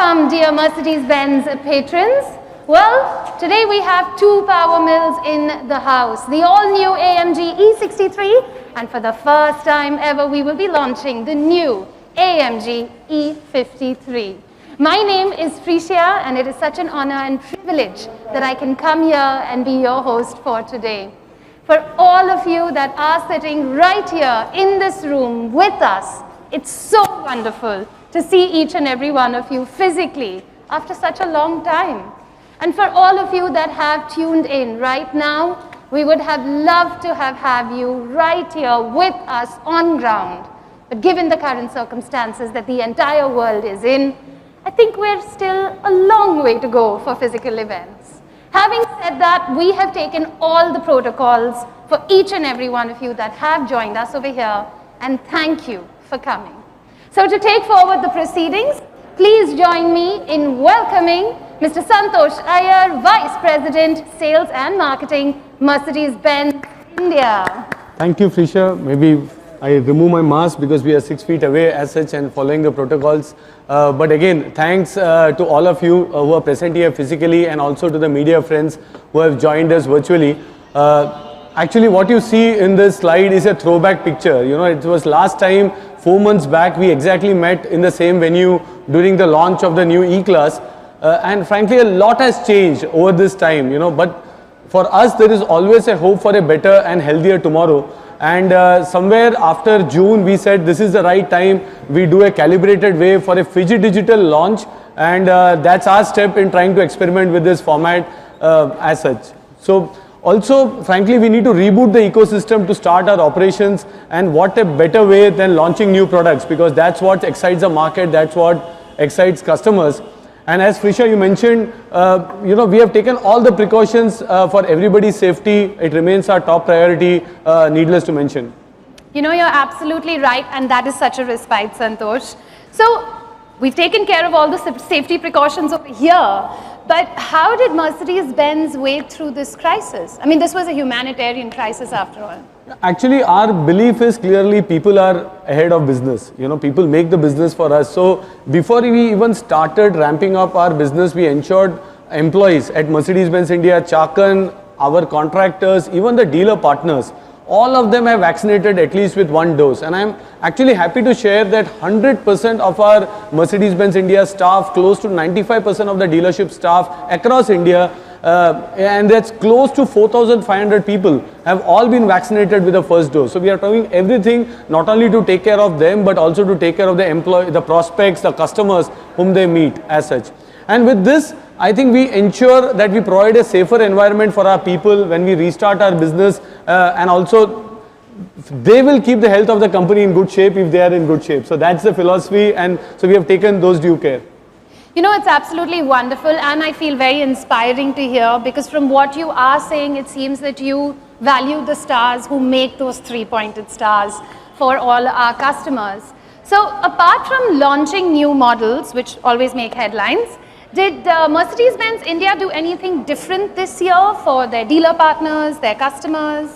Welcome, dear Mercedes-Benz patrons. Well, today we have two power mills in the house, the all-new AMG E63, and for the first time ever, we will be launching the new AMG E53. My name is Prisha, and it is such an honor and privilege that I can come here and be your host for today. For all of you that are sitting right here in this room with us, it's so wonderful to see each and every one of you physically after such a long time. And for all of you that have tuned in right now, we would have loved to have you right here with us on ground. But given the current circumstances that the entire world is in, I think we're still a long way to go for physical events. Having said that, we have taken all the protocols for each and every one of you that have joined us over here, and thank you for coming. So to take forward the proceedings, please join me in welcoming Mr. Santosh Iyer, Vice President, Sales and Marketing, Mercedes-Benz India. Thank you, Prisha. Maybe I remove my mask because we are 6 feet away as such and following the protocols. But again, thanks to all of you who are present here physically and also to the media friends who have joined us virtually. Actually, what you see in this slide is a throwback picture. You know, it was last time, 4 months back, we exactly met in the same venue during the launch of the new E-Class. And frankly, a lot has changed over this time, you know, but for us, there is always a hope for a better and healthier tomorrow. And somewhere after June, we said this is the right time. We do a calibrated way for a Fiji Digital launch. And that's our step in trying to experiment with this format as such. So also, frankly, we need to reboot the ecosystem to start our operations. And what a better way than launching new products, because that's what excites the market. That's what excites customers. And as Prisha, you mentioned, you know, we have taken all the precautions for everybody's safety. It remains our top priority, needless to mention. You know, you're absolutely right, and that is such a respite, Santosh. So, we've taken care of all the safety precautions over here, but how did Mercedes-Benz wade through this crisis? I mean, this was a humanitarian crisis after all. Actually, our belief is clearly people are ahead of business. You know, people make the business for us. So before we even started ramping up our business, we ensured employees at Mercedes-Benz India, Chakan, our contractors, even the dealer partners, all of them have vaccinated at least with 1 dose. And I'm actually happy to share that 100% of our Mercedes-Benz India staff, close to 95% of the dealership staff across India, and that's close to 4,500 people have all been vaccinated with the first dose. So we are doing everything not only to take care of them, but also to take care of the prospects, the customers whom they meet as such. And with this, I think we ensure that we provide a safer environment for our people when we restart our business, and also they will keep the health of the company in good shape if they are in good shape. So that's the philosophy, and so we have taken those due care. You know, it's absolutely wonderful, and I feel very inspiring to hear, because from what you are saying, it seems that you value the stars who make those three-pointed stars for all our customers. So apart from launching new models, which always make headlines, did Mercedes-Benz India do anything different this year for their dealer partners, their customers?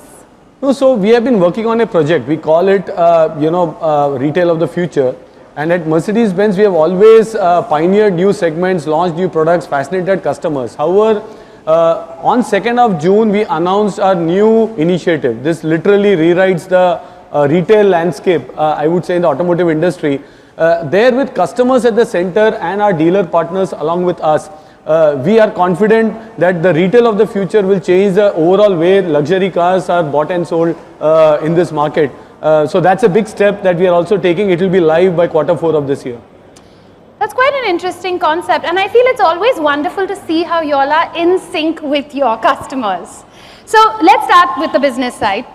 No, so we have been working on a project. We call it, Retail of the Future. And at Mercedes-Benz, we have always pioneered new segments, launched new products, fascinated customers. However, on 2nd of June, we announced our new initiative. This literally rewrites the retail landscape, I would say, in the automotive industry. There with customers at the center and our dealer partners along with us, we are confident that the retail of the future will change the overall way luxury cars are bought and sold in this market. So that's a big step that we are also taking. It will be live by Q4 of this year. That's quite an interesting concept, and I feel it's always wonderful to see how you all are in sync with your customers. So let's start with the business side.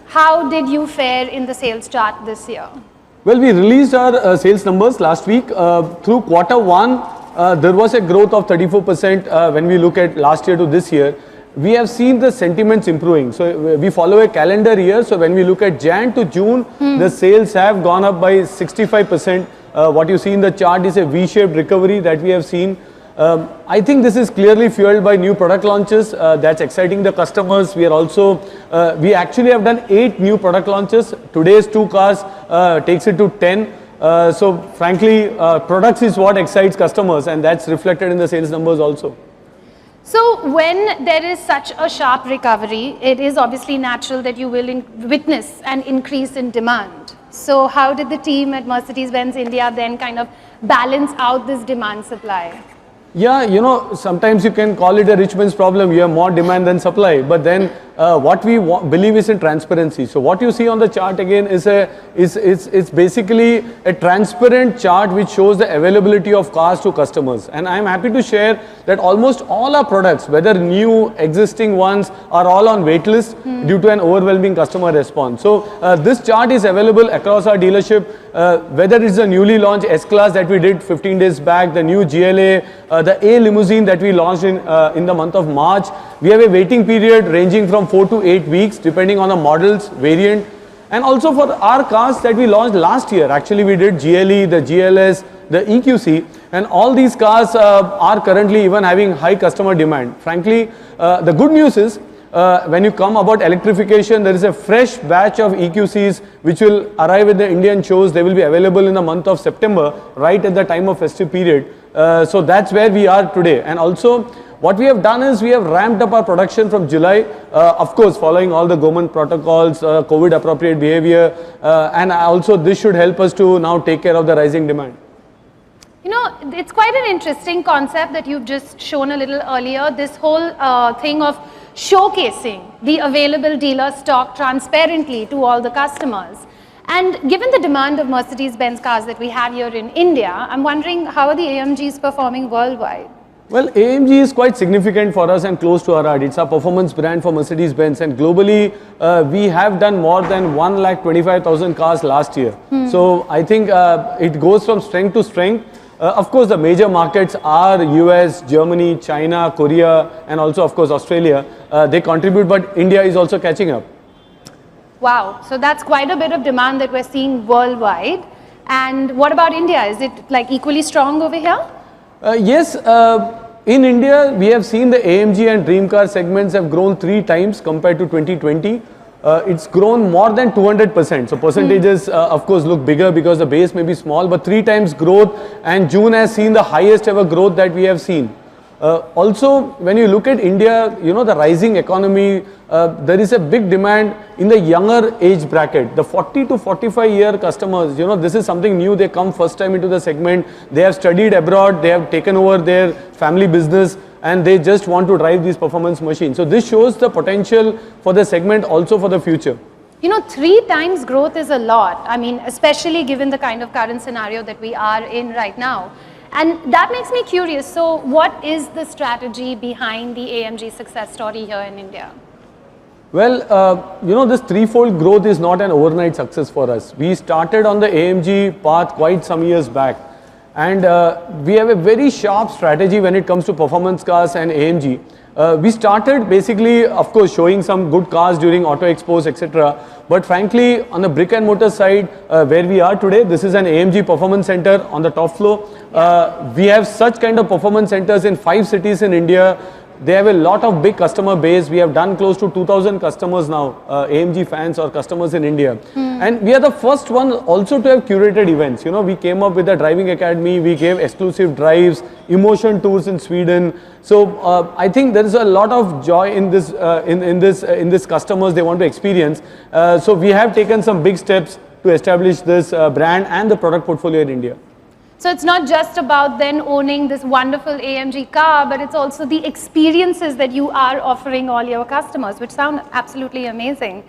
How did you fare in the sales chart this year? Well, we released our sales numbers last week. Through Q1, there was a growth of 34% when we look at last year to this year. We have seen the sentiments improving. So we follow a calendar year. So when we look at Jan to June, the sales have gone up by 65%. What you see in the chart is a V-shaped recovery that we have seen. I think this is clearly fueled by new product launches. That's exciting the customers. We are also, we actually have done 8 new product launches. Today's 2 cars takes it to 10. So frankly, products is what excites customers, and that's reflected in the sales numbers also. So when there is such a sharp recovery, it is obviously natural that you will witness an increase in demand. So how did the team at Mercedes-Benz India then kind of balance out this demand supply? Yeah, you know, sometimes you can call it a rich man's problem. You have more demand than supply. But then what we believe is in transparency. So what you see on the chart again is it's basically a transparent chart which shows the availability of cars to customers. And I'm happy to share that almost all our products, whether new, existing ones, are all on wait list due to an overwhelming customer response. So this chart is available across our dealership, whether it's the newly launched S-Class that we did 15 days back, the new GLA, the A limousine that we launched in the month of March. We have a waiting period ranging from 4 to 8 weeks depending on the models, variant. And also for our cars that we launched last year, actually we did GLE, the GLS, the EQC, and all these cars are currently even having high customer demand. Frankly, the good news is when you come about electrification, there is a fresh batch of EQCs which will arrive at the Indian shows. They will be available in the month of September, right at the time of festive period. So that's where we are today. And also what we have done is we have ramped up our production from July, of course following all the government protocols, COVID appropriate behavior, and also this should help us to now take care of the rising demand. You know, it's quite an interesting concept that you've just shown a little earlier, this whole thing of showcasing the available dealer stock transparently to all the customers. And given the demand of Mercedes-Benz cars that we have here in India, I'm wondering how are the AMGs performing worldwide? Well, AMG is quite significant for us and close to our heart. It's our performance brand for Mercedes-Benz, and globally we have done more than 1,25,000 cars last year. So I think it goes from strength to strength. Of course, the major markets are US, Germany, China, Korea, and also of course Australia. They contribute, but India is also catching up. Wow, so that's quite a bit of demand that we're seeing worldwide. And what about India? Is it like equally strong over here? Yes, in India we have seen the AMG and dream car segments have grown 3 times compared to 2020. It's grown more than 200%. So percentages of course look bigger because the base may be small, but 3 times growth, and June has seen the highest ever growth that we have seen. Also, when you look at India, you know, the rising economy, there is a big demand in the younger age bracket, the 40 to 45 year customers. You know, this is something new. They come first time into the segment. They have studied abroad. They have taken over their family business, and they just want to drive these performance machines. So this shows the potential for the segment also for the future. You know, 3 times growth is a lot. I mean, especially given the kind of current scenario that we are in right now. And that makes me curious. So what is the strategy behind the AMG success story here in India? Well, you know, this threefold growth is not an overnight success for us. We started on the AMG path quite some years back. And we have a very sharp strategy when it comes to performance cars and AMG. We started basically, of course, showing some good cars during auto expos, etc. But frankly, on the brick and mortar side, where we are today, this is an AMG performance center on the top floor. We have such kind of performance centers in 5 cities in India. They have a lot of big customer base. We have done close to 2,000 customers now, AMG fans or customers in India. And we are the first one also to have curated events. You know, we came up with the driving academy. We gave exclusive drives, emotion tours in Sweden. So I think there is a lot of joy in this, in this customers they want to experience. So we have taken some big steps to establish this brand and the product portfolio in India. So it's not just about then owning this wonderful AMG car, but it's also the experiences that you are offering all your customers, which sound absolutely amazing.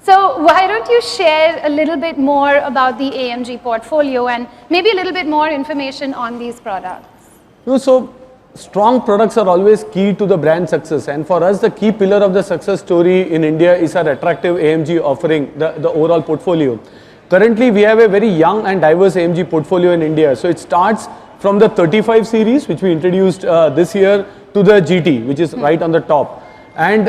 So why don't you share a little bit more about the AMG portfolio and maybe a little bit more information on these products? No, so strong products are always key to the brand success, and for us the key pillar of the success story in India is our attractive AMG offering, the overall portfolio. Currently, we have a very young and diverse AMG portfolio in India. So it starts from the 35 series, which we introduced this year, to the GT, which is right on the top. And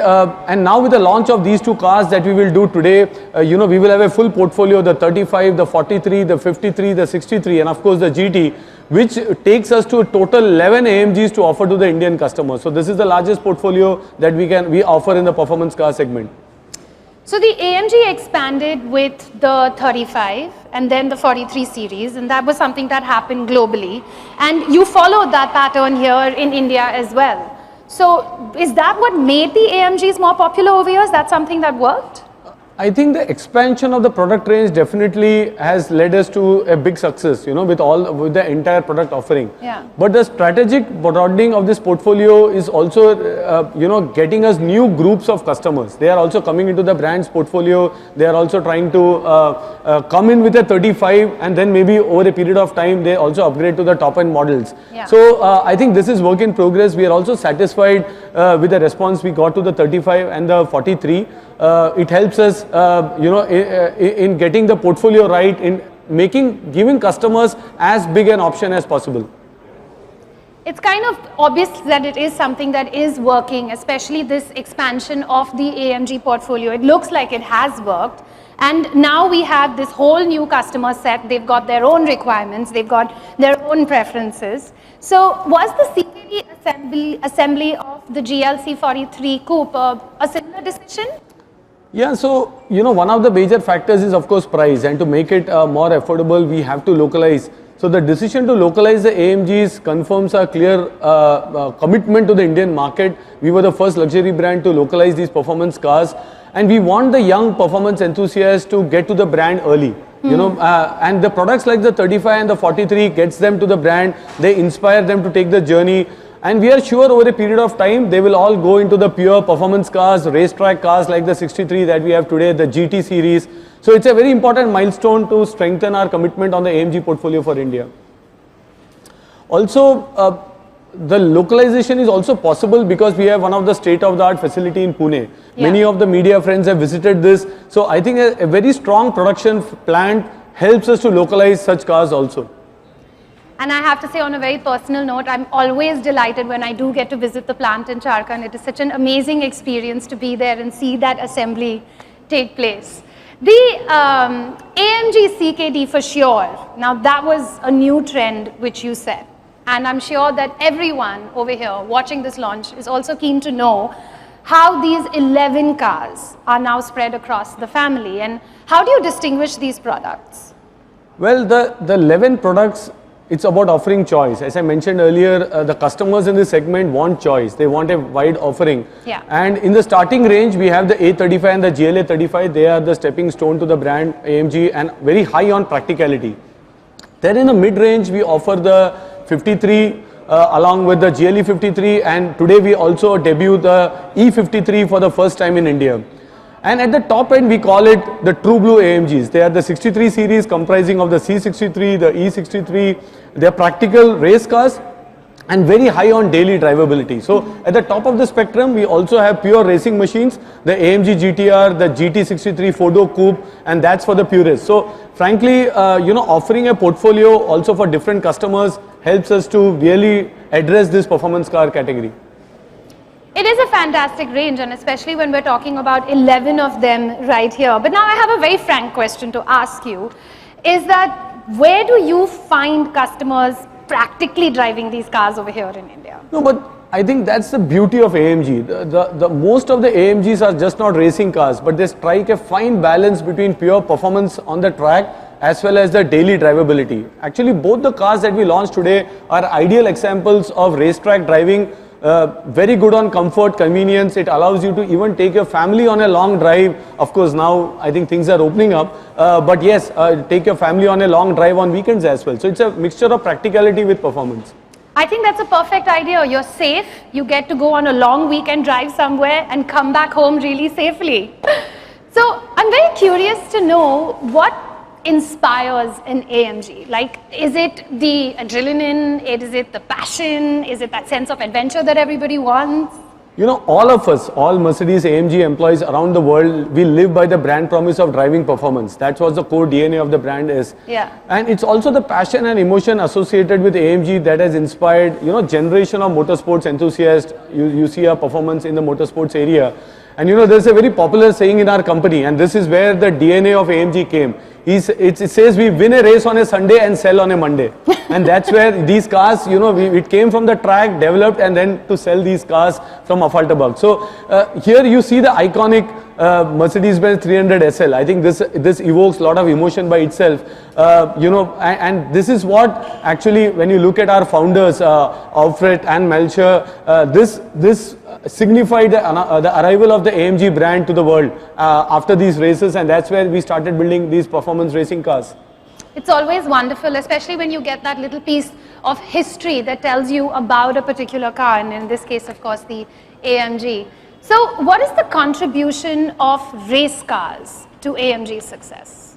now with the launch of these 2 cars that we will do today, you know, we will have a full portfolio, the 35, the 43, the 53, the 63, and of course the GT, which takes us to a total 11 AMGs to offer to the Indian customers. So this is the largest portfolio that we offer in the performance car segment. So the AMG expanded with the 35 and then the 43 series, and that was something that happened globally. And you followed that pattern here in India as well. So is that what made the AMGs more popular over here? Is that something that worked? I think the expansion of the product range definitely has led us to a big success, with the entire product offering. Yeah. But the strategic broadening of this portfolio is also, getting us new groups of customers. They are also coming into the brand's portfolio. They are also trying to come in with a 35, and then maybe over a period of time, they also upgrade to the top end models. Yeah. So I think this is work in progress. We are also satisfied with the response we got to the 35 and the 43. It helps us, in getting the portfolio right, in giving customers as big an option as possible. It's kind of obvious that it is something that is working, especially this expansion of the AMG portfolio. It looks like it has worked. And now we have this whole new customer set. They've got their own requirements. They've got their own preferences. So was the CKD assembly of the GLC 43 Coupe a similar decision? Yeah, so one of the major factors is of course price, and to make it more affordable, we have to localize. So the decision to localize the AMGs confirms a clear commitment to the Indian market. We were the first luxury brand to localize these performance cars, and we want the young performance enthusiasts to get to the brand early. And the products like the 35 and the 43 gets them to the brand. They inspire them to take the journey. And we are sure over a period of time, they will all go into the pure performance cars, racetrack cars like the 63 that we have today, the GT series. So it's a very important milestone to strengthen our commitment on the AMG portfolio for India. Also, the localization is also possible because we have one of the state-of-the-art facility in Pune. Yeah. Many of the media friends have visited this. So I think a very strong production plant helps us to localize such cars also. And I have to say, on a very personal note, I'm always delighted when I do get to visit the plant in Jharkhand. It is such an amazing experience to be there and see that assembly take place. The AMG CKD for sure. Now that was a new trend which you set. And I'm sure that everyone over here watching this launch is also keen to know how these 11 cars are now spread across the family. And how do you distinguish these products? Well, the 11 products, it's about offering choice. As I mentioned earlier, the customers in this segment want choice. They want a wide offering. Yeah. And in the starting range, we have the A35 and the GLA 35. They are the stepping stone to the brand AMG and very high on practicality. Then in the mid-range, we offer the 53 along with the GLE 53, and today we also debut the E53 for the first time in India. And at the top end, we call it the True Blue AMGs. They are the 63 series comprising of the C63, the E63. They are practical race cars and very high on daily drivability. So at the top of the spectrum, we also have pure racing machines, the AMG GTR, the GT63 4-door coupe, and that's for the purists. So frankly, offering a portfolio also for different customers helps us to really address this performance car category. It is a fantastic range, and especially when we're talking about 11 of them right here. But now I have a very frank question to ask you, is that where do you find customers practically driving these cars over here in India? No, but I think that's the beauty of AMG. The most of the AMGs are just not racing cars, but they strike a fine balance between pure performance on the track as well as the daily drivability. Actually, both the cars that we launched today are ideal examples of racetrack driving. Very good on comfort, convenience. It allows you to even take your family on a long drive. Of course, now I think things are opening up. But yes, take your family on a long drive on weekends as well. So it's a mixture of practicality with performance. I think that's a perfect idea. You're safe. You get to go on a long weekend drive somewhere and come back home really safely. So I'm very curious to know what inspires an AMG? Like, is it the adrenaline? Is it the passion? Is it that sense of adventure that everybody wants? All of us, all Mercedes-AMG employees around the world, we live by the brand promise of driving performance. That's what the core DNA of the brand is. Yeah. And it's also the passion and emotion associated with AMG that has inspired, generation of motorsports enthusiasts. You see our performance in the motorsports area. And there's a very popular saying in our company, and this is where the DNA of AMG came. It says we win a race on a Sunday and sell on a Monday. And that's where these cars, it came from the track, developed, and then to sell these cars from Affalterbach. So here you see the iconic Mercedes-Benz 300 SL. I think this evokes a lot of emotion by itself. You know, and this is what actually, when you look at our founders, Alfred and Melcher, this signified the arrival of the AMG brand to the world after these races, and that's where we started building these performance racing cars. It's always wonderful, especially when you get that little piece of history that tells you about a particular car, and in this case, of course, the AMG. So what is the contribution of race cars to AMG's success?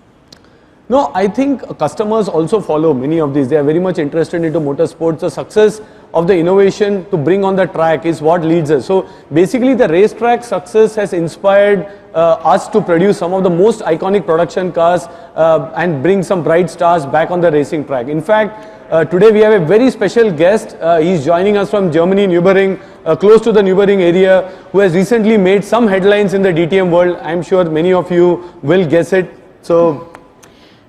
No, I think customers also follow many of these. They are very much interested into motorsports. The success of the innovation to bring on the track is what leads us. So basically the racetrack success has inspired us to produce some of the most iconic production cars and bring some bright stars back on the racing track. In fact, today we have a very special guest. He's joining us from Germany, Nürburgring, close to the Nürburgring area, who has recently made some headlines in the DTM world. I'm sure many of you will guess it. So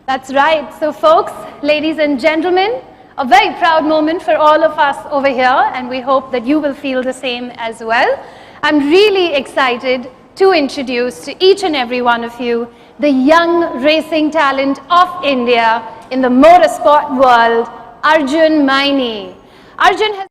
that's right. So folks, ladies and gentlemen, a very proud moment for all of us over here, and we hope that you will feel the same as well. I'm really excited to introduce to each and every one of you the young racing talent of India in the motorsport world, Arjun Maini. Arjun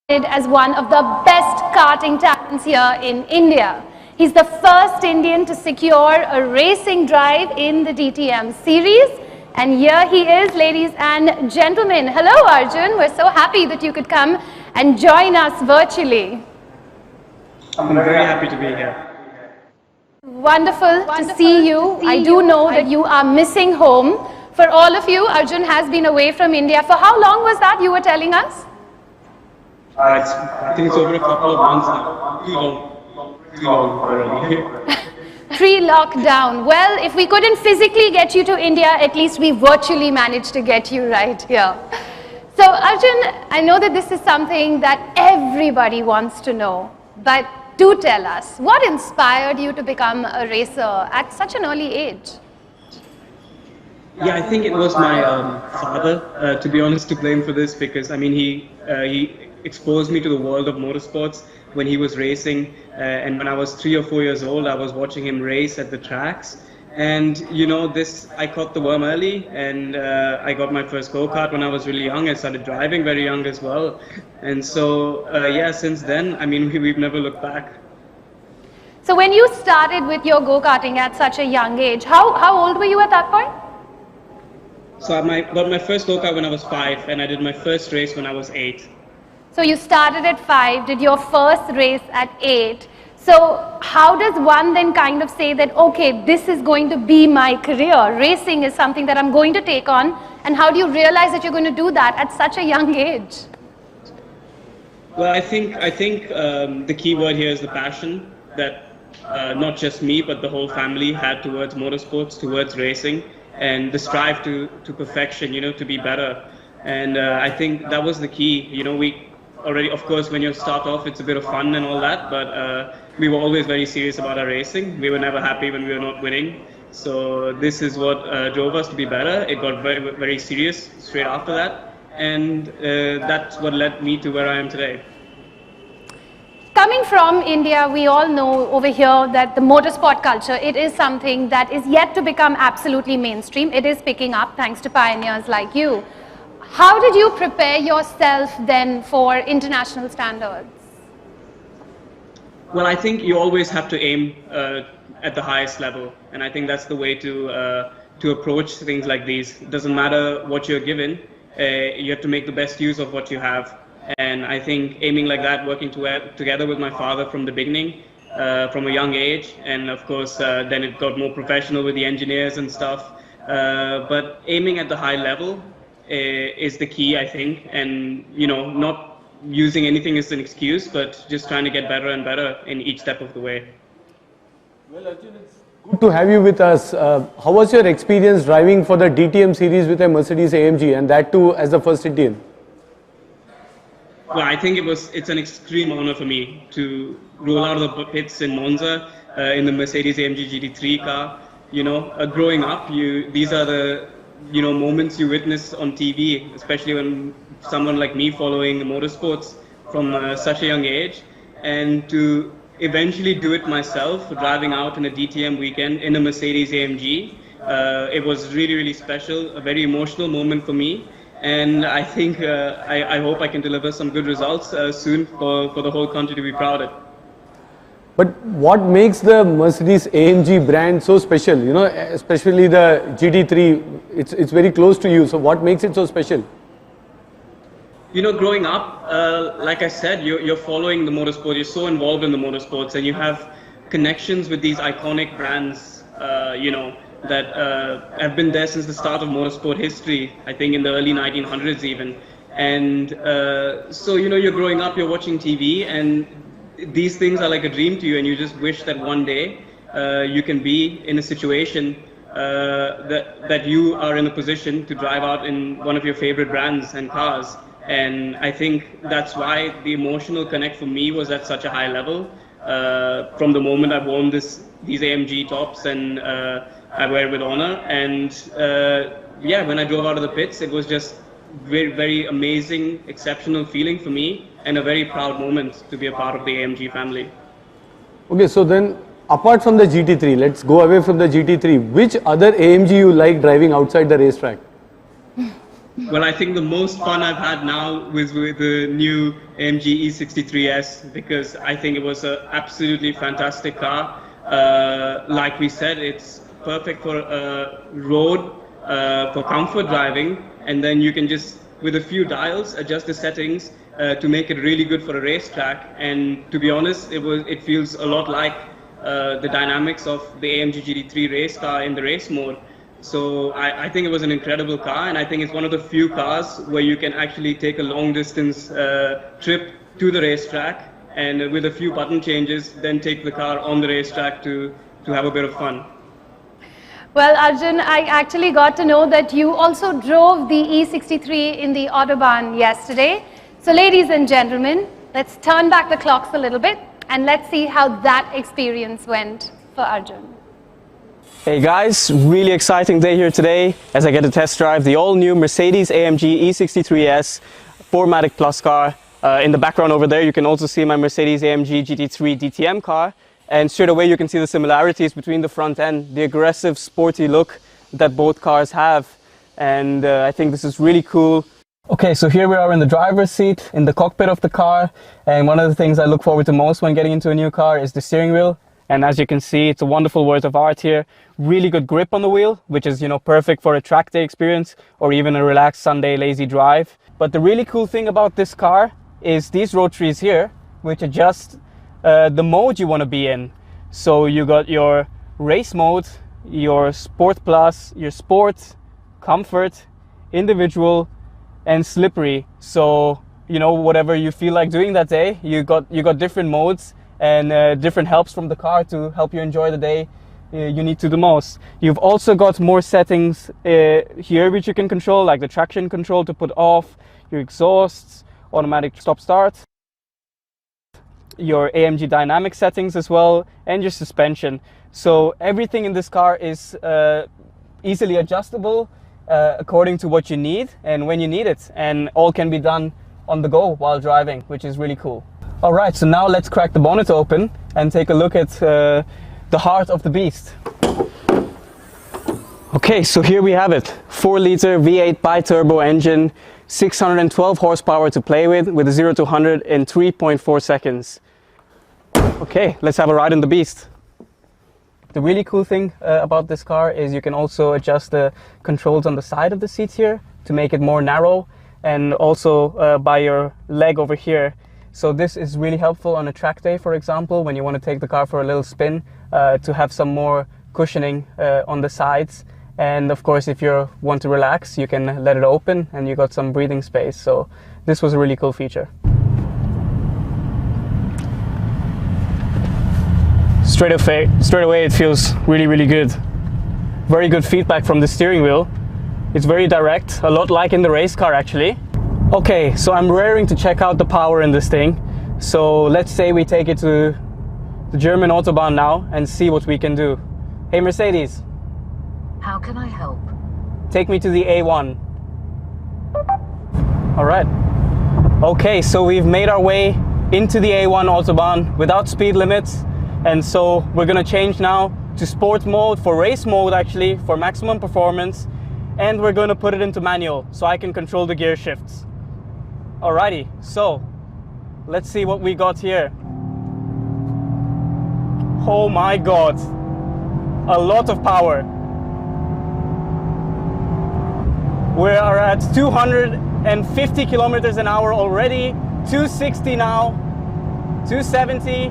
has as one of the best karting talents here in India. He's the first Indian to secure a racing drive in the DTM series. And here he is, ladies and gentlemen. Hello, Arjun. We're so happy that you could come and join us virtually. I'm very happy to be here. Wonderful to see you. I do know that you are missing home. For all of you, Arjun has been away from India. For how long was that, you were telling us? I think it's over a couple of months now. Too long already. Pre-lockdown. Well, if we couldn't physically get you to India, at least we virtually managed to get you right here. So Arjun, I know that this is something that everybody wants to know, but do tell us, what inspired you to become a racer at such an early age? Yeah, I think it was my father, to be honest, to blame for this, because I mean he exposed me to the world of motorsports when he was racing, and when I was 3 or 4 years old, I was watching him race at the tracks. And you know, I caught the worm early, and I got my first go-kart when I was really young. I started driving very young as well, and so yeah, since then, I mean, we've never looked back. So when you started with your go-karting at such a young age, how old were you at that point? So I got my first go-kart when I was 5, and I did my first race when I was 8. So you started at 5, did your first race at 8. So how does one then kind of say that, okay, this is going to be my career, racing is something that I'm going to take on, and how do you realize that you're going to do that at such a young age? Well, I think the key word here is the passion that not just me, but the whole family had towards motorsports, towards racing, and the strive to perfection, you know, to be better. And I think that was the key. You know, we already, of course, when you start off, it's a bit of fun and all that, but we were always very serious about our racing. We were never happy when we were not winning. So this is what drove us to be better. It got very, very serious straight after that, and that's what led me to where I am today. Coming from India, we all know over here that the motorsport culture, it is something that is yet to become absolutely mainstream. It is picking up thanks to pioneers like you. How did you prepare yourself then for international standards? Well, I think you always have to aim at the highest level, and I think that's the way to approach things like these. It doesn't matter what you're given, you have to make the best use of what you have. And I think aiming like that, working together with my father from the beginning, from a young age, and of course then it got more professional with the engineers and stuff. But aiming at the high level is the key, I think, and you know, not using anything as an excuse, but just trying to get better and better in each step of the way. Well, Arjun, it's good to have you with us. How was your experience driving for the DTM series with a Mercedes-AMG, and that too as the first Indian? Well, I think it's an extreme honor for me to roll out of the pits in Monza in the Mercedes-AMG GT3 car. You know, growing up, these are the moments you witness on TV, especially when someone like me following motorsports from such a young age, and to eventually do it myself, driving out in a DTM weekend in a Mercedes-AMG. It was really, really special, a very emotional moment for me. And I think, I hope I can deliver some good results soon for the whole country to be proud of. But what makes the Mercedes-AMG brand so special? You know, especially the GT3, it's very close to you. So what makes it so special? You know, growing up, like I said, you're following the motorsport, you're so involved in the motorsports, and you have connections with these iconic brands, you know, that have been there since the start of motorsport history, I think in the early 1900s even. And so, you know, you're growing up, you're watching TV, and these things are like a dream to you, and you just wish that one day you can be in a situation that you are in a position to drive out in one of your favorite brands and cars. And I think that's why the emotional connect for me was at such a high level. From the moment I've worn these AMG tops, and I wear it with honor. And yeah, when I drove out of the pits, it was just very, very amazing, exceptional feeling for me, and a very proud moment to be a part of the AMG family. Okay, so then apart from the GT3, let's go away from the GT3. Which other AMG you like driving outside the racetrack? Well, I think the most fun I've had now was with the new AMG E63S, because I think it was an absolutely fantastic car. Like we said, it's perfect for road, for comfort driving, and then you can just, with a few dials, adjust the settings to make it really good for a racetrack. And to be honest, it feels a lot like the dynamics of the AMG GT3 race car in the race mode. So I think it was an incredible car, and I think it's one of the few cars where you can actually take a long distance trip to the racetrack, and with a few button changes, then take the car on the racetrack to have a bit of fun. Well, Arjun, I actually got to know that you also drove the E63 in the Autobahn yesterday. So ladies and gentlemen, let's turn back the clocks a little bit and let's see how that experience went for Arjun. Hey guys, really exciting day here today as I get to test drive the all-new Mercedes-AMG E63S 4MATIC Plus car. In the background over there you can also see my Mercedes-AMG GT3 DTM car, and straight away you can see the similarities between the front end, the aggressive sporty look that both cars have, and I think this is really cool. Okay, so here we are in the driver's seat, in the cockpit of the car, and one of the things I look forward to most when getting into a new car is the steering wheel. And as you can see, it's a wonderful work of art here. Really good grip on the wheel, which is, you know, perfect for a track day experience or even a relaxed Sunday lazy drive. But the really cool thing about this car is these rotaries here, which adjust the mode you want to be in. So you got your race mode, your sport plus, your sport, comfort, individual, and slippery. So, you know, whatever you feel like doing that day, you got different modes and different helps from the car to help you enjoy the day you need to the most. You've also got more settings here which you can control, like the traction control to put off, your exhausts, automatic stop start, your AMG dynamic settings as well, and your suspension. So everything in this car is easily adjustable according to what you need and when you need it, and all can be done on the go while driving, which is really cool. Alright, so now let's crack the bonnet open and take a look at the heart of the beast. Okay, so here we have it. 4-liter V8 bi-turbo engine, 612 horsepower to play with a 0 to 100 in 3.4 seconds. Okay, let's have a ride in the beast. The really cool thing about this car is you can also adjust the controls on the side of the seats here to make it more narrow, and also by your leg over here. So this is really helpful on a track day, for example, when you want to take the car for a little spin, to have some more cushioning on the sides. And of course, if you want to relax, you can let it open and you got some breathing space. So this was a really cool feature. Straight away it feels really, really good. Very good feedback from the steering wheel. It's very direct, a lot like in the race car actually. Okay, so I'm raring to check out the power in this thing. So let's say we take it to the German Autobahn now and see what we can do. Hey Mercedes. How can I help? Take me to the A1. All right. Okay, so we've made our way into the A1 Autobahn without speed limits, and so we're gonna change now to sport mode, for race mode actually, for maximum performance, and we're gonna put it into manual so I can control the gear shifts. Alrighty, so let's see what we got here. Oh my god, a lot of power. We are at 250 kilometers an hour already, 260 now, 270,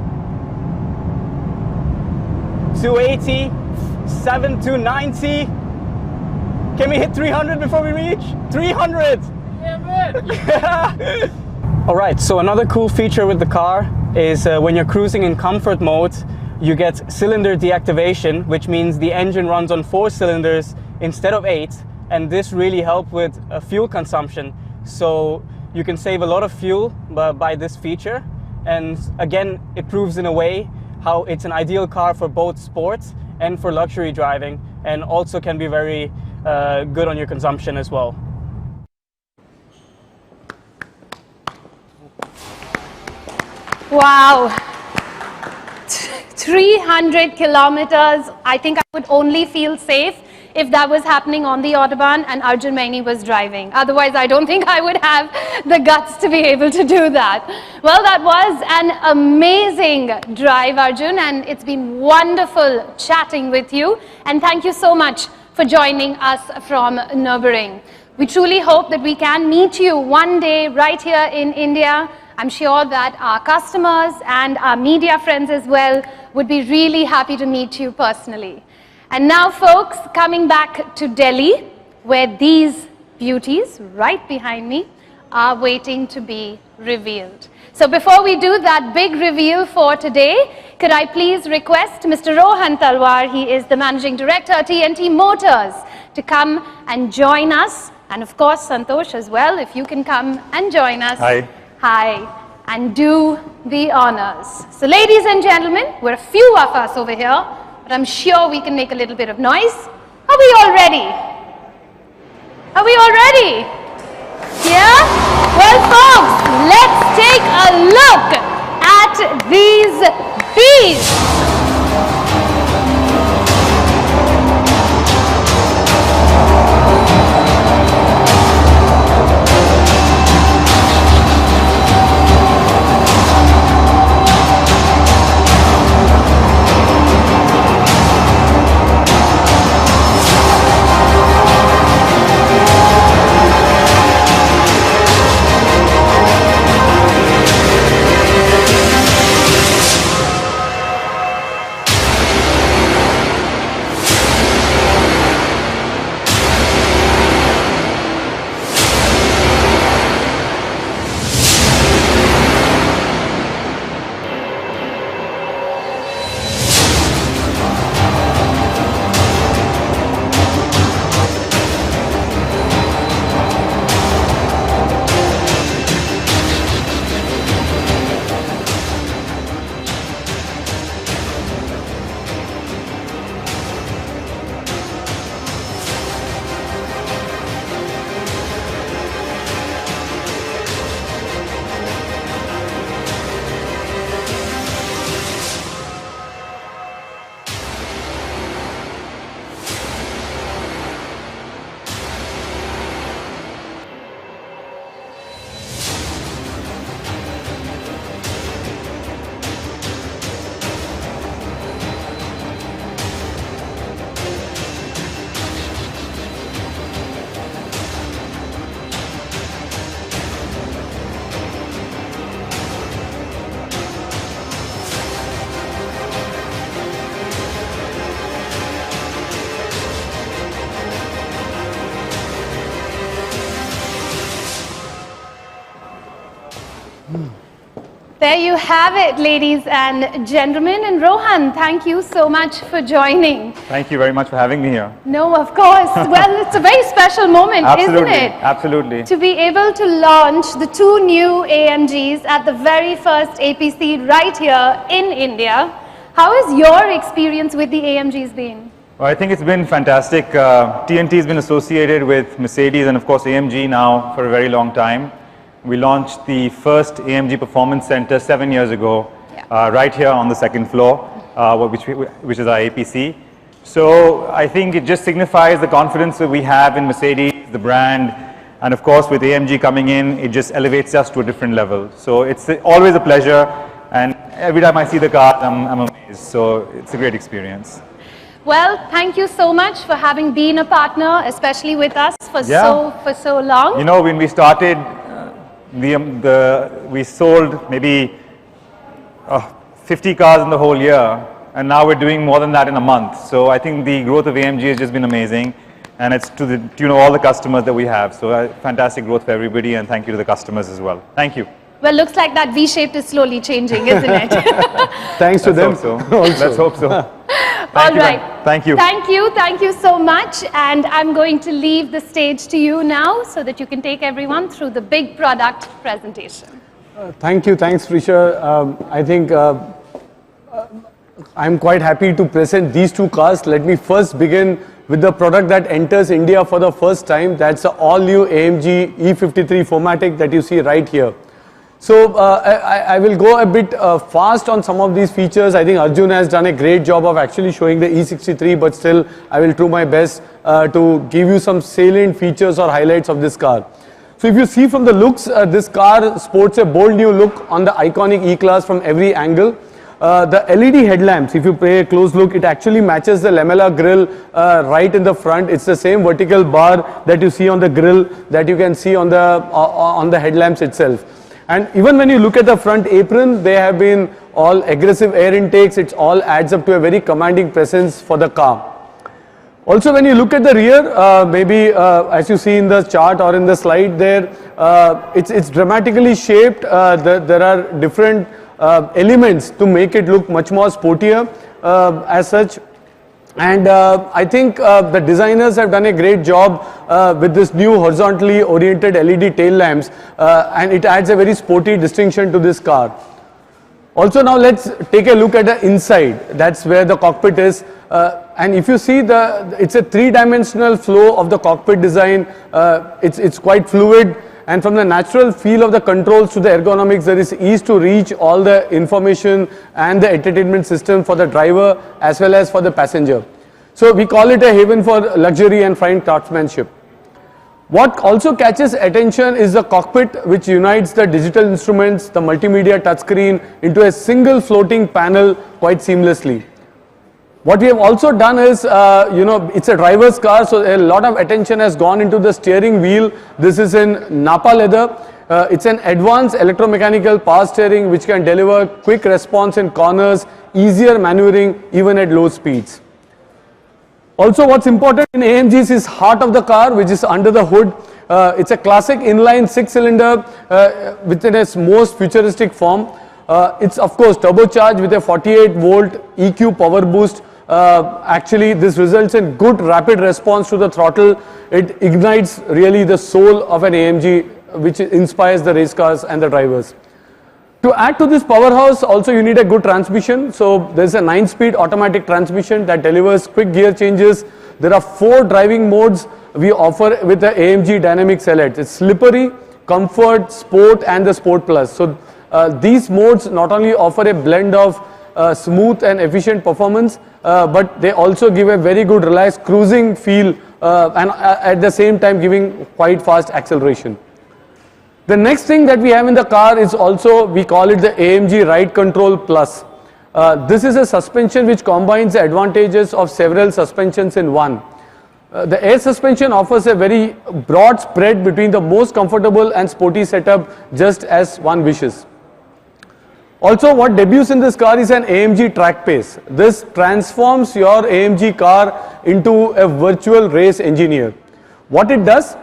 280, 290. Can we hit 300 before we reach? 300! Yeah. All right, so another cool feature with the car is when you're cruising in comfort mode, you get cylinder deactivation, which means the engine runs on 4 cylinders instead of 8, and this really helps with fuel consumption. So you can save a lot of fuel by this feature, and again, it proves in a way how it's an ideal car for both sports and for luxury driving, and also can be very good on your consumption as well. Wow. 300 kilometers. I think I would only feel safe if that was happening on the Autobahn and Arjun Maini was driving. Otherwise, I don't think I would have the guts to be able to do that. Well, that was an amazing drive, Arjun, and it's been wonderful chatting with you. And thank you so much for joining us from Nürburgring. We truly hope that we can meet you one day right here in India. I'm sure that our customers and our media friends as well would be really happy to meet you personally. And now, folks, coming back to Delhi, where these beauties right behind me are waiting to be revealed. So before we do that big reveal for today, could I please request Mr. Rohan Talwar, he is the Managing Director at TNT Motors, to come and join us. And of course, Santosh as well, if you can come and join us. Hi. Hi, and do the honors. So ladies and gentlemen, we're a few of us over here, but I'm sure we can make a little bit of noise. Are we all ready? Are we all ready? Yeah? Well, folks, let's take a look at these beasts. There you have it, ladies and gentlemen. And Rohan, thank you so much for joining. Thank you very much for having me here. No, of course. Well, it's a very special moment, Absolutely, isn't it? absolutely. To be able to launch the 2 new AMGs at the very first APC right here in India. How has your experience with the AMGs been? Well, I think it's been fantastic. TNT has been associated with Mercedes and of course AMG now for a very long time. We launched the first AMG Performance Center 7 years ago, right here on the second floor, which is our APC. So I think it just signifies the confidence that we have in Mercedes, the brand, and of course with AMG coming in, it just elevates us to a different level. So it's always a pleasure, and every time I see the car, I'm amazed. So it's a great experience. Well, thank you so much for having been a partner, especially with us for so long. You know, when we started, we sold maybe 50 cars in the whole year, and now we're doing more than that in a month. So I think the growth of AMG has just been amazing, and it's to the tune of all the customers that we have. So fantastic growth for everybody, and thank you to the customers as well. Thank you. Well, looks like that V-shape is slowly changing, isn't it? Thanks to them. Hope so. Let's hope so. All right. Thank you. Thank you so much. And I'm going to leave the stage to you now so that you can take everyone through the big product presentation. Thank you. Thanks, Prisha. I think I'm quite happy to present these two cars. Let me first begin with the product that enters India for the first time. That's the all-new AMG E53 4MATIC that you see right here. So I will go a bit fast on some of these features. I think Arjun has done a great job of actually showing the E63, but still I will do my best to give you some salient features or highlights of this car. So if you see from the looks, this car sports a bold new look on the iconic E-Class from every angle. The LED headlamps, if you pay a close look, it actually matches the lamella grille right in the front. It's the same vertical bar that you see on the grille that you can see on the headlamps itself. And even when you look at the front apron, they have been all aggressive air intakes. It all adds up to a very commanding presence for the car. Also, when you look at the rear, maybe as you see in the chart or in the slide there, it's dramatically shaped. There are different elements to make it look much more sportier as such. And I think the designers have done a great job with this new horizontally oriented LED tail lamps, and it adds a very sporty distinction to this car. Also, now let's take a look at the inside. That's where the cockpit is. And if you see, it's a three-dimensional flow of the cockpit design. It's quite fluid. And from the natural feel of the controls to the ergonomics, there is ease to reach all the information and the entertainment system for the driver as well as for the passenger. So we call it a haven for luxury and fine craftsmanship. What also catches attention is the cockpit, which unites the digital instruments, the multimedia touchscreen into a single floating panel quite seamlessly. What we have also done is, it's a driver's car, so a lot of attention has gone into the steering wheel. This is in Napa leather. It's an advanced electromechanical power steering which can deliver quick response in corners, easier maneuvering even at low speeds. Also, what's important in AMG's is heart of the car, which is under the hood. It's a classic inline 6-cylinder within its most futuristic form. It's of course turbocharged with a 48-volt EQ power boost. Actually, this results in good rapid response to the throttle. It ignites really the soul of an AMG, which inspires the race cars and the drivers. To add to this powerhouse, also you need a good transmission. So there's a 9-speed automatic transmission that delivers quick gear changes. There are 4 driving modes we offer with the AMG Dynamic Select. It's slippery, comfort, sport, and the Sport Plus. So these modes not only offer a blend of smooth and efficient performance, but they also give a very good relaxed cruising feel and at the same time giving quite fast acceleration. The next thing that we have in the car is also, we call it the AMG Ride Control Plus. This is a suspension which combines the advantages of several suspensions in one. The air suspension offers a very broad spread between the most comfortable and sporty setup, just as one wishes. Also, what debuts in this car is an AMG Track Pace. This transforms your AMG car into a virtual race engineer. What it does,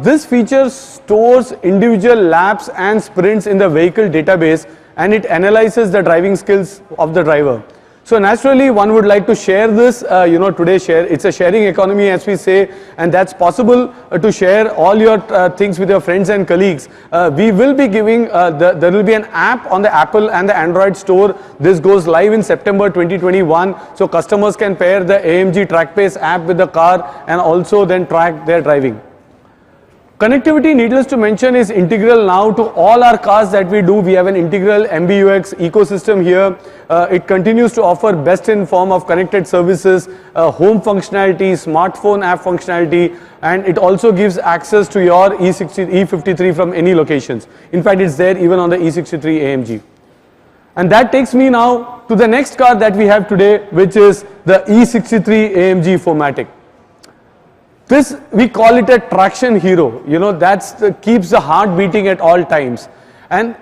this feature stores individual laps and sprints in the vehicle database, and it analyzes the driving skills of the driver. So naturally, one would like to share this, today it's a sharing economy, as we say, and that's possible to share all your things with your friends and colleagues. We will be giving, there will be an app on the Apple and the Android store. This goes live in September 2021, so customers can pair the AMG TrackPace app with the car and also then track their driving. Connectivity, needless to mention, is integral now to all our cars that we do. We have an integral MBUX ecosystem here. It continues to offer best in form of connected services, home functionality, smartphone app functionality, and it also gives access to your E53 from any locations. In fact, it's there even on the E63 AMG. And that takes me now to the next car that we have today, which is the E63 AMG 4MATIC. This, we call it a traction hero. You know, keeps the heart beating at all times. And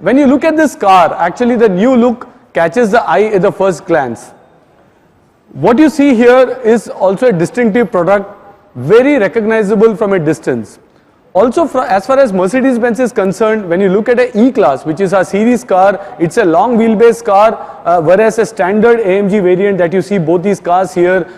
when you look at this car, actually the new look catches the eye at the first glance. What you see here is also a distinctive product, very recognizable from a distance. Also, as far as Mercedes-Benz is concerned, when you look at an E-Class, which is our series car, it's a long wheelbase car, whereas a standard AMG variant that you see both these cars here,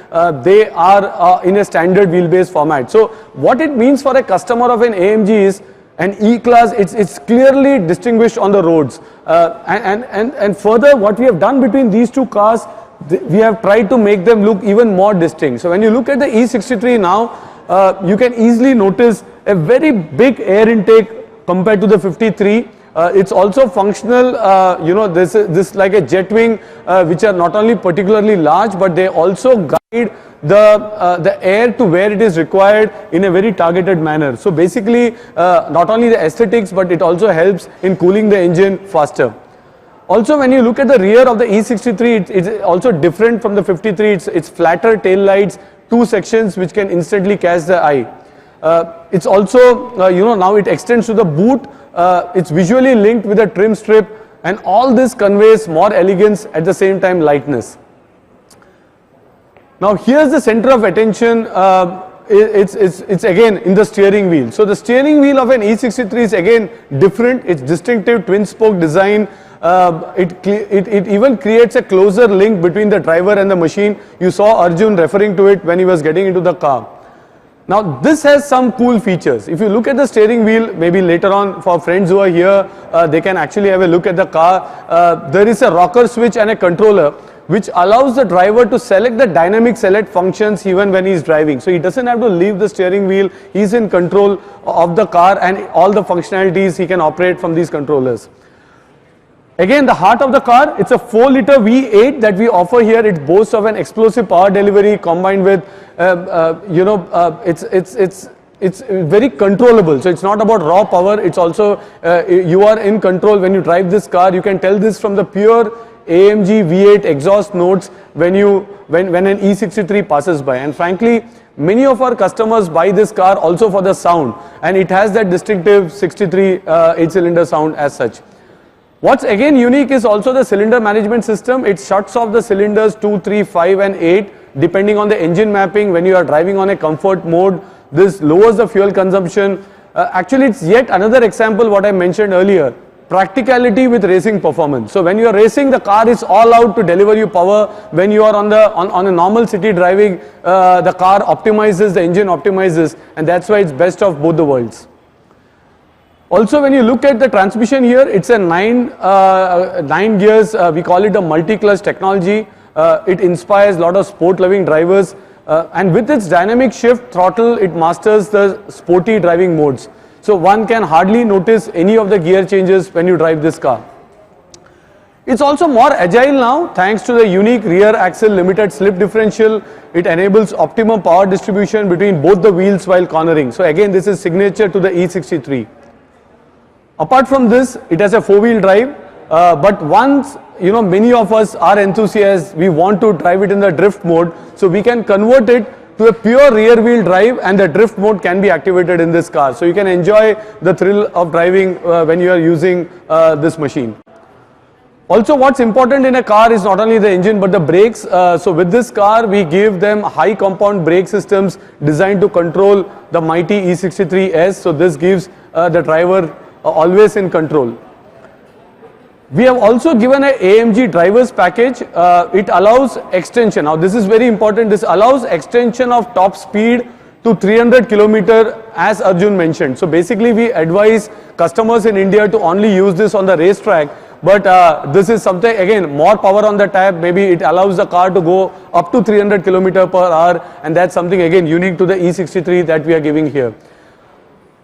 they are in a standard wheelbase format. So what it means for a customer of an AMG is an E-Class, it's clearly distinguished on the roads. And further, what we have done between these two cars, we have tried to make them look even more distinct. So when you look at the E63 now, you can easily notice a very big air intake compared to the 53. It's also functional, you know, this like a jet wing, which are not only particularly large, but they also guide the air to where it is required in a very targeted manner. So basically, not only the aesthetics, but it also helps in cooling the engine faster. Also, when you look at the rear of the E63, it's also different from the 53. It's flatter tail lights, two sections which can instantly catch the eye. It's also, you know, now it extends to the boot. It's visually linked with a trim strip, and all this conveys more elegance at the same time lightness. Now here's the center of attention. It's again in the steering wheel. So the steering wheel of an E63 is again different. It's distinctive twin spoke design. It even creates a closer link between the driver and the machine. You saw Arjun referring to it when he was getting into the car. Now this has some cool features. If you look at the steering wheel, maybe later on for friends who are here, they can actually have a look at the car. There is a rocker switch and a controller which allows the driver to select the dynamic select functions even when he is driving. So he doesn't have to leave the steering wheel, he is in control of the car and all the functionalities he can operate from these controllers. Again, the heart of the car, it's a 4-liter V8 that we offer here. It boasts of an explosive power delivery combined with, you know, it's very controllable. So it's not about raw power. It's also, you are in control when you drive this car. You can tell this from the pure AMG V8 exhaust notes when an E63 passes by. And frankly, many of our customers buy this car also for the sound. And it has that distinctive 63 8-cylinder sound as such. What's again unique is also the cylinder management system. It shuts off the cylinders 2, 3, 5 and 8 depending on the engine mapping. When you are driving on a comfort mode, this lowers the fuel consumption. Actually, it's yet another example what I mentioned earlier, practicality with racing performance. So when you are racing, the car is all out to deliver you power. When you are on a normal city driving, the car optimizes, the engine optimizes, and that's why it's best of both the worlds. Also, when you look at the transmission here, it's a 9 gears, we call it a multi-clutch technology. It inspires a lot of sport-loving drivers, and with its dynamic shift throttle, it masters the sporty driving modes. So one can hardly notice any of the gear changes when you drive this car. It's also more agile now thanks to the unique rear axle limited slip differential. It enables optimum power distribution between both the wheels while cornering. So again, this is signature to the E63. Apart from this, it has a 4-wheel drive, but once, you know, many of us are enthusiasts, we want to drive it in the drift mode, so we can convert it to a pure rear wheel drive and the drift mode can be activated in this car. So you can enjoy the thrill of driving when you are using this machine. Also, what's important in a car is not only the engine but the brakes. So with this car, we give them high compound brake systems designed to control the mighty E63S. So this gives the driver always in control. We have also given an AMG drivers package. It allows extension. Now this is very important. This allows extension of top speed to 300 km as Arjun mentioned. So basically we advise customers in India to only use this on the racetrack. But this is something, again, more power on the tap. Maybe it allows the car to go up to 300 km per hour, and that's something again unique to the E63 that we are giving here.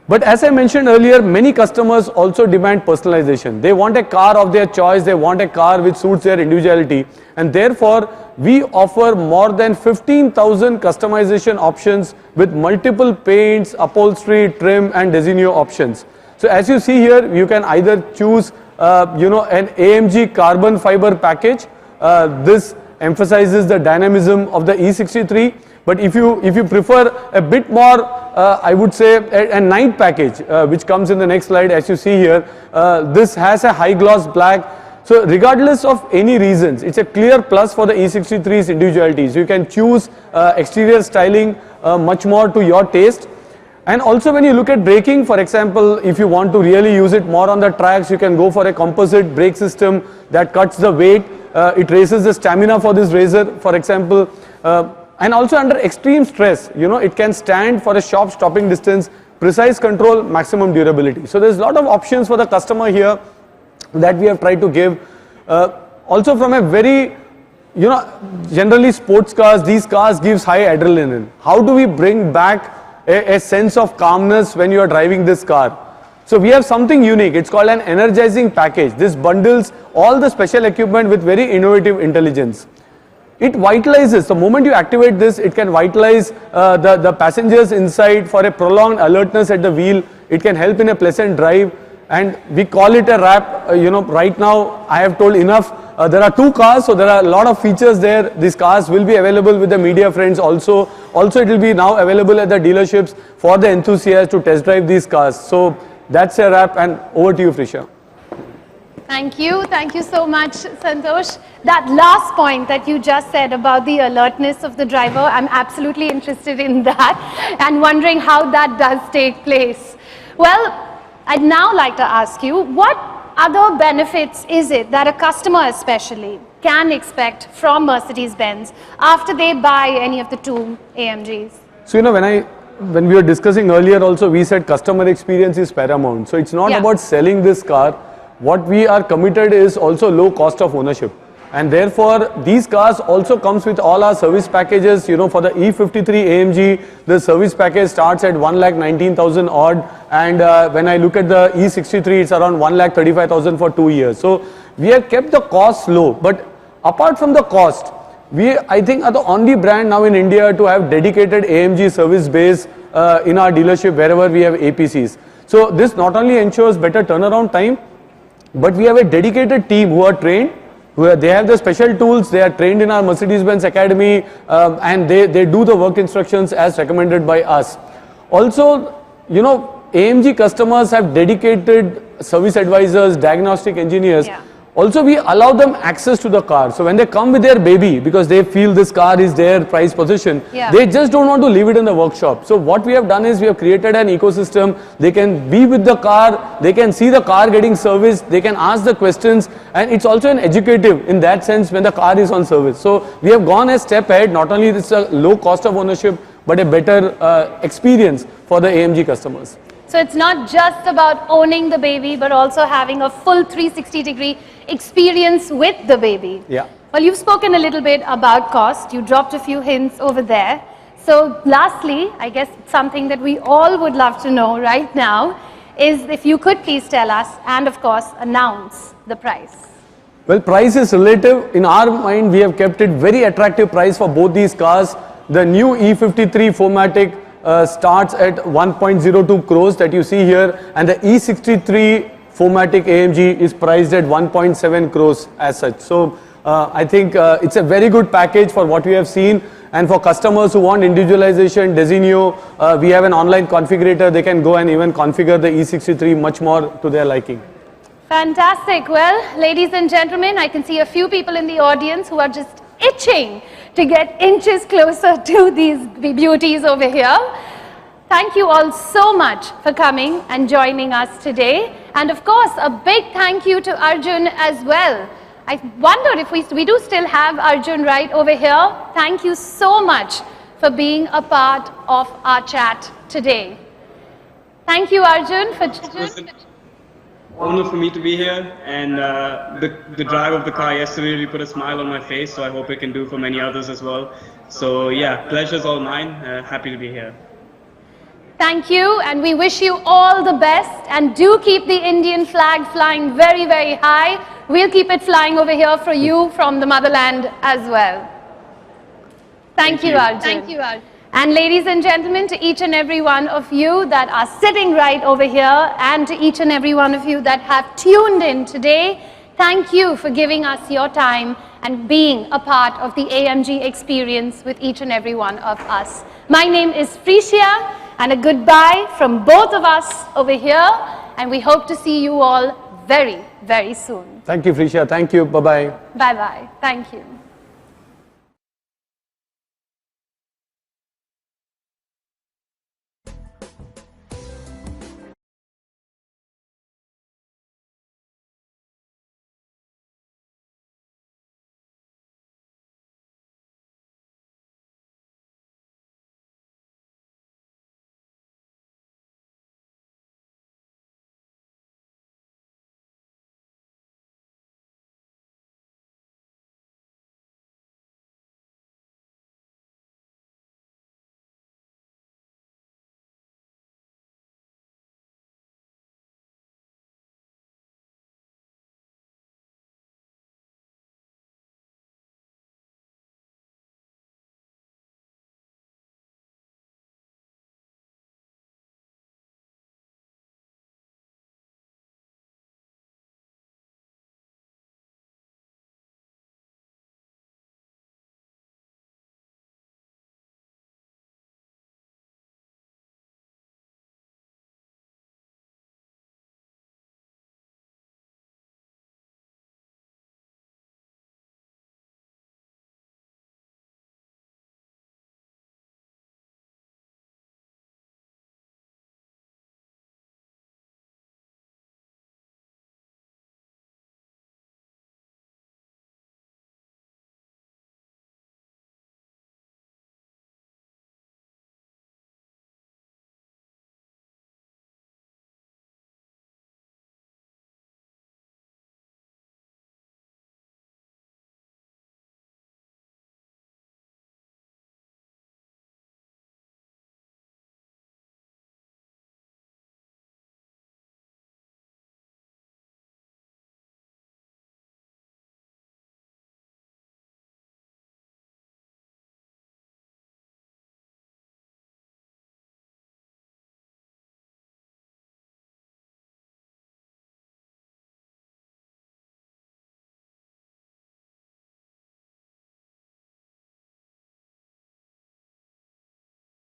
But as I mentioned earlier, many customers also demand personalization. They want a car of their choice, they want a car which suits their individuality, and therefore we offer more than 15,000 customization options with multiple paints, upholstery, trim and Designo options. So as you see here, you can either choose an AMG carbon fiber package. This emphasizes the dynamism of the E63. But if you prefer a bit more, I would say a night package, which comes in the next slide, as you see here, this has a high gloss black. So regardless of any reasons, it's a clear plus for the E63's individuality. So you can choose exterior styling much more to your taste. And also when you look at braking, for example, if you want to really use it more on the tracks, you can go for a composite brake system that cuts the weight. It raises the stamina for this racer, for example. And also under extreme stress, it can stand for a sharp stopping distance, precise control, maximum durability. So there's a lot of options for the customer here that we have tried to give. Also from a very, generally sports cars, these cars gives high adrenaline. How do we bring back a sense of calmness when you are driving this car? So we have something unique. It's called an energizing package. This bundles all the special equipment with very innovative intelligence. It vitalizes. The moment you activate this, it can vitalize the passengers inside for a prolonged alertness at the wheel. It can help in a pleasant drive, and we call it a wrap. Right now I have told enough. There are two cars, so there are a lot of features there. These cars will be available with the media friends also. Also, it will be now available at the dealerships for the enthusiasts to test drive these cars. So that's a wrap, and over to you, Frisha. Thank you so much, Santosh. That last point that you just said about the alertness of the driver, I'm absolutely interested in that and wondering how that does take place. Well, I'd now like to ask you, what other benefits is it that a customer especially can expect from Mercedes-Benz after they buy any of the two AMGs? So when we were discussing earlier also, we said customer experience is paramount. So it's not about selling this car. What we are committed is also low cost of ownership, and therefore these cars also comes with all our service packages. For the E53 AMG, the service package starts at 1,19,000 odd, and when I look at the E63, it's around 1,35,000 for 2 years. So we have kept the cost low. But apart from the cost, we, I think, are the only brand now in India to have dedicated AMG service base in our dealership wherever we have APCs. So this not only ensures better turnaround time, but we have a dedicated team who are trained, they have the special tools, they are trained in our Mercedes-Benz Academy, and they do the work instructions as recommended by us. Also, AMG customers have dedicated service advisors, diagnostic engineers. Also, we allow them access to the car. So when they come with their baby, because they feel this car is their prized possession, they just don't want to leave it in the workshop. So what we have done is we have created an ecosystem. They can be with the car, they can see the car getting serviced, they can ask the questions, and it's also an educative in that sense when the car is on service. So we have gone a step ahead. Not only it's a low cost of ownership, but a better experience for the AMG customers. So it's not just about owning the baby, but also having a full 360-degree experience with the baby. Well, you've spoken a little bit about cost. You dropped a few hints over there. So lastly, I guess something that we all would love to know right now is if you could please tell us, and of course announce the price. Well, price is relative. In our mind, we have kept it very attractive price for both these cars. The new E53 4MATIC starts at 1.02 crores that you see here, and the E63 4MATIC AMG is priced at 1.7 crores as such. So I think it's a very good package for what we have seen, and for customers who want individualization, Designo, we have an online configurator. They can go and even configure the E63 much more to their liking. Fantastic. Well, ladies and gentlemen, I can see a few people in the audience who are just itching to get inches closer to these beauties over here. Thank you all so much for coming and joining us today. And of course, a big thank you to Arjun as well. I wondered if we do still have Arjun right over here. Thank you so much for being a part of our chat today. Thank you, Arjun, for honor for me to be here, and the drive of the car yesterday really put a smile on my face, so I hope it can do for many others as well. So yeah, pleasure's all mine. Happy to be here. Thank you, and we wish you all the best, and do keep the Indian flag flying very, very high. We'll keep it flying over here for you from the motherland as well. Thank you, Arjun. Thank you, Arjun. And ladies and gentlemen, to each and every one of you that are sitting right over here, and to each and every one of you that have tuned in today, thank you for giving us your time and being a part of the AMG experience with each and every one of us. My name is Frisia, and a goodbye from both of us over here, and we hope to see you all very, very soon. Thank you, Frisia. Thank you. Bye-bye. Bye-bye. Thank you.